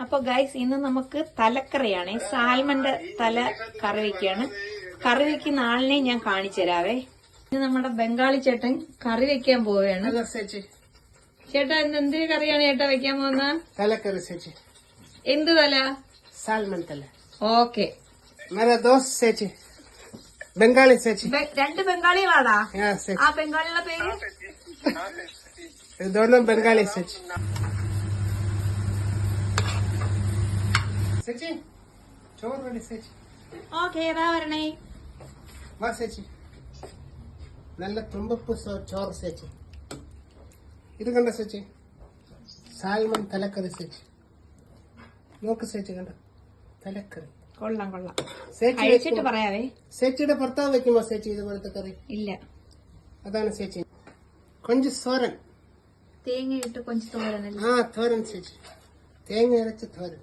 അപ്പൊ ഗൈസ് ഇന്ന് നമുക്ക് തലക്കറിയാണ്. സാൽമന്റെ തല കറി വെക്കുകയാണ്. കറി വെക്കുന്ന ആളിനെ ഞാൻ കാണിച്ചു തരാവേ. ഇന്ന് നമ്മുടെ ബംഗാളി ചേട്ടൻ കറി വെക്കാൻ പോവുകയാണ്. ചേട്ടാ ഇന്ന് എന്തൊരു കറിയാണ് ചേട്ടാ വെക്കാൻ പോകുന്ന? തലക്കറി ചേച്ചി. എന്ത് തല? സാൽമൺ തല. ഓക്കെ. ചേച്ചി ബംഗാളി ചേച്ചി. രണ്ട് ബംഗാളികളാടാ? ആ ബംഗാളികളുടെ പേര് ബംഗാളി ചേച്ചി. ചേച്ചി ചോറ് റെഡി ചേച്ചി. ഓക്കെ ഏതാ വരണേ? വാ ചേച്ചി. നല്ല തുമ്പപ്പ് ചോറ് ചേച്ചി. ഇത് കണ്ട ചേച്ചി, സാൽമൺ തലക്കറി ചേച്ചി. നോക്ക് ചേച്ചി, കണ്ട തലക്കറി. കൊള്ളാം കൊള്ളാം. ചേച്ചി കഴിച്ചിട്ട് പറയാവേ. ചേച്ചിയുടെ ഭർത്താവ് വെക്കുമ്പോ ചേച്ചി ഇതുപോലത്തെ കറി ഇല്ല. അതാണ് ചേച്ചി. കൊഞ്ച് തോരൻ, തേങ്ങ ഇട്ട് കൊഞ്ച് തോരൻ. തോരൻ ചേച്ചി, തേങ്ങ അരച്ച് തോരൻ.